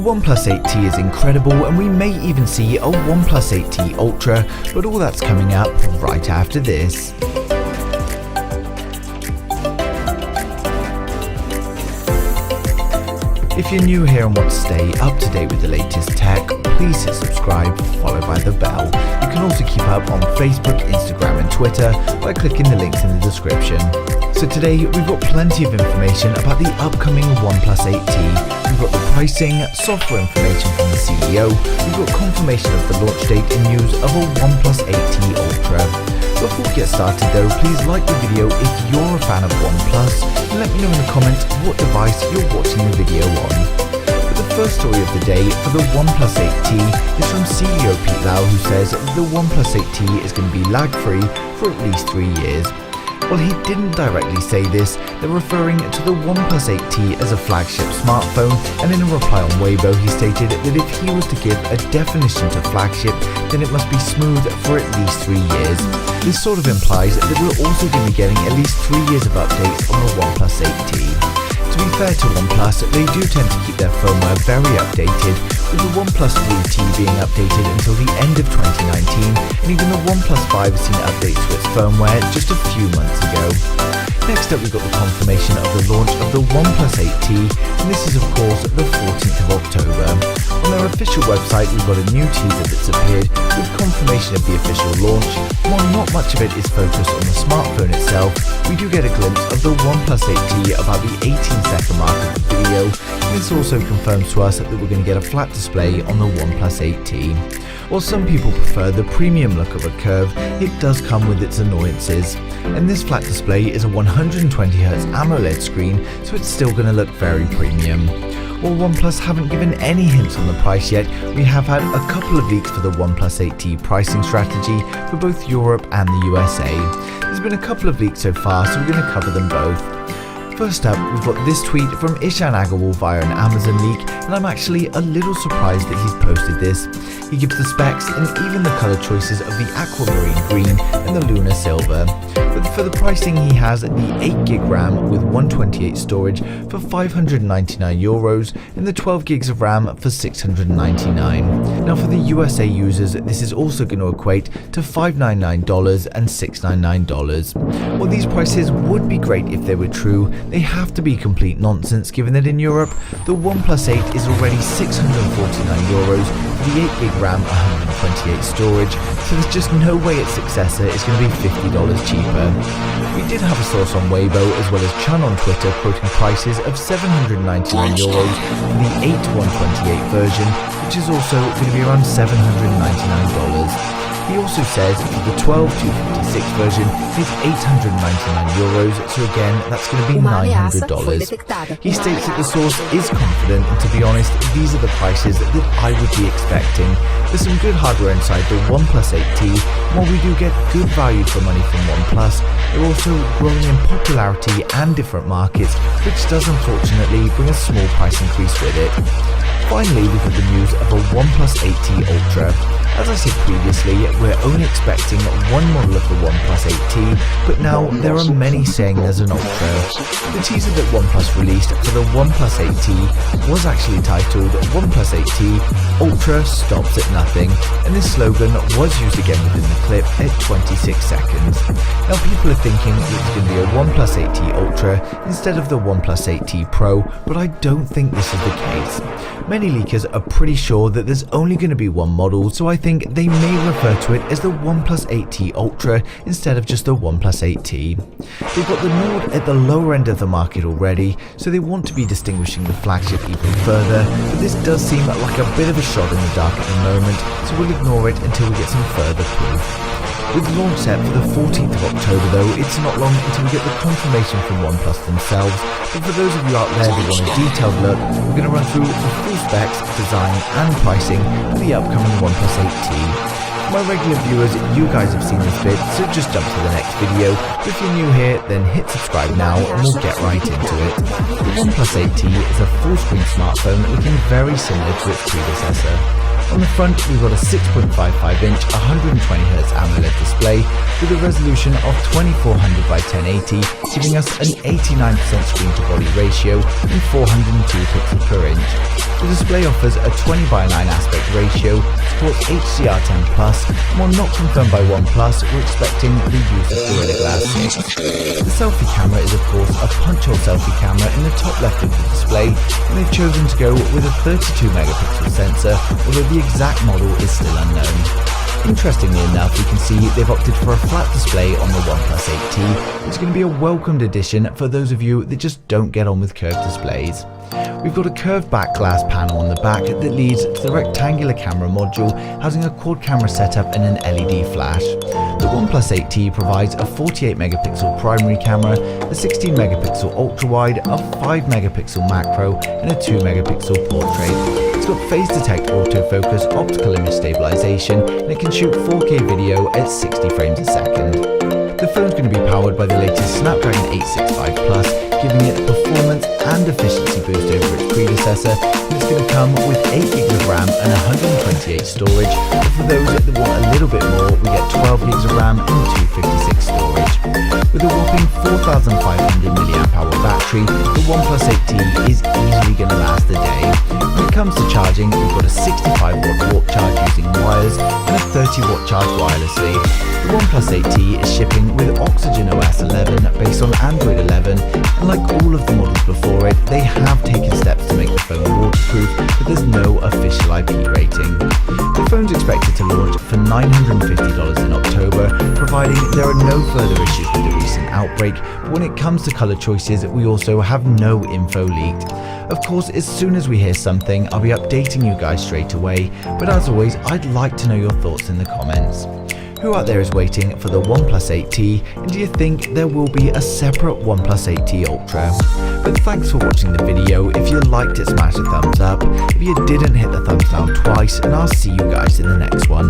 OnePlus 8T is incredible, and we may even see a OnePlus 8T Ultra, but all that's coming up right after this. If you're new here and want to stay up to date with the latest tech, please hit subscribe followed by the bell. You can also keep up on Facebook, Instagram and Twitter by clicking the links in the description. So today we've got plenty of information about the upcoming OnePlus 8T. We've got the pricing, software information from the CEO, we've got confirmation of the launch date and news of a OnePlus 8T Ultra. Before we get started though, please like the video if you're a fan of OnePlus and let me know in the comments what device you're watching the video on. But the first story of the day for the OnePlus 8T is from CEO Pete Lau, who says the OnePlus 8T is going to be lag-free for at least 3 years. Well, he didn't directly say this, they're referring to the OnePlus 8T as a flagship smartphone, and in a reply on Weibo he stated that if he was to give a definition to flagship, then it must be smooth for at least 3 years. This sort of implies that we're also going to be getting at least 3 years of updates on the OnePlus 8T. To be fair to OnePlus, they do tend to keep their firmware very updated, with the OnePlus 3T being updated until the end of 2019, and even the OnePlus 5 has seen updates to its firmware just a few months ago. Next up, we've got the confirmation of the launch of the OnePlus 8T, and this is of course the 14th of October. On their official website, we've got a new teaser that's appeared with confirmation of the official launch. While not much of it is focused on the smartphone itself, we do get a glimpse of the OnePlus 8T about the 18-second mark of the video, and this also confirms to us that we're going to get a flat display on the OnePlus 8T. While some people prefer the premium look of a curve, it does come with its annoyances. And this flat display is a 120Hz AMOLED screen, so it's still going to look very premium. While OnePlus haven't given any hints on the price yet, we have had a couple of leaks for the OnePlus 8T pricing strategy for both Europe and the USA. There's been a couple of leaks so far, so we're going to cover them both. First up, we've got this tweet from Ishan Agarwal via an Amazon leak, and I'm actually a little surprised that he's posted this. He gives the specs and even the colour choices of the aquamarine green and the lunar silver. But for the pricing, he has the 8GB RAM with 128 storage for €599 and the 12GB of RAM for $699. Now for the USA users, this is also going to equate to $599 and $699. While these prices would be great if they were true, they have to be complete nonsense given that in Europe, the OnePlus 8 is already €649 for the 8GB RAM, 128 storage, so there's just no way its successor is going to be $50 cheaper. We did have a source on Weibo as well as Chun on Twitter quoting prices of €799 for the 8 to 128 version, which is also going to be around $799. He also says for the 12 to 56 version is €899, so again that's going to be $900. He states that the source is confident, and to be honest, these are the prices that I would be expecting. There's some good hardware inside the OnePlus 8T, and while we do get good value for money from OnePlus, they're also growing in popularity and different markets, which does unfortunately bring a small price increase with it. Finally, we've got the news of a OnePlus 8T Ultra. As I said previously, we're only expecting one model of the OnePlus 8T, but now there are many saying there's an Ultra. The teaser that OnePlus released for the OnePlus 8T was actually titled OnePlus 8T Ultra Stops at Nothing, and this slogan was used again within the clip at 26 seconds. Now people are thinking it's going to be a OnePlus 8T Ultra instead of the OnePlus 8T Pro, but I don't think this is the case. Many leakers are pretty sure that there's only going to be one model, so I think they may refer to it as the OnePlus 8T Ultra instead of just the OnePlus 8T. They've got the Nord at the lower end of the market already, so they want to be distinguishing the flagship even further, but this does seem like a bit of a shot in the dark at the moment, so we'll ignore it until we get some further proof. With the launch set for the 14th of October though, it's not long until we get the confirmation from OnePlus themselves, but for those of you out there who want a detailed look, we're going to run through the full specs, design and pricing for the upcoming OnePlus 8T. For my regular viewers, you guys have seen this bit, so just jump to the next video. If you're new here, then hit subscribe now and we'll get right into it. The OnePlus 8T is a full-screen smartphone looking very similar to its predecessor. On the front, we've got a 6.55-inch 120Hz AMOLED display with a resolution of 2400 by 1080, giving us an 89% screen-to-body ratio and 402 pixels per inch. The display offers a 20 by 9 aspect ratio, supports HDR10+, and while not confirmed by ONEPLUS, we're expecting the use of Gorilla Glass 6. The selfie camera is of course a punch-hole selfie camera in the top left of the display, and they've chosen to go with a 32 megapixel sensor, although the exact model is still unknown. Interestingly enough, we can see they've opted for a flat display on the ONEPLUS 8T, which is going to be a welcomed addition for those of you that just don't get on with curved displays. We've got a curved back glass panel on the back that leads to the rectangular camera module, housing a quad camera setup and an LED flash. The ONEPLUS 8T provides a 48 megapixel primary camera, a 16 megapixel ultra wide, a 5 megapixel macro, and a 2 megapixel portrait. It's got phase detect autofocus, optical image stabilization, and it can shoot 4K video at 60 frames a second. The phone's going to be powered by the latest Snapdragon 865 Plus, giving it a performance and efficiency boost over its predecessor, and it's going to come with 8GB of RAM and 128 storage, but for those that want a little bit more, we get 12GB of RAM and 256 storage. With a whopping 4500 mAh battery, the ONEPLUS 8T is easily going to last the day. When it comes to charging, we've got a 65-watt walk charge using wires and a 30-watt charge wirelessly. The ONEPLUS 8T is shipping with Oxygen OS 11 based on Android 11, and like all of the models before it, they have taken steps to make the phone waterproof, but there's no official IP rating. The phone's expected to launch for $950 in October, providing there are no further issues with the recent outbreak, but when it comes to colour choices, we also have no info leaked. Of course, as soon as we hear something, I'll be updating you guys straight away, but as always, I'd like to know your thoughts in the comments. Who out there is waiting for the ONEPLUS 8T, and do you think there will be a separate ONEPLUS 8T Ultra? But thanks for watching the video. If you liked it, smash a thumbs up. If you didn't, hit the thumbs down twice, and I'll see you guys in the next one.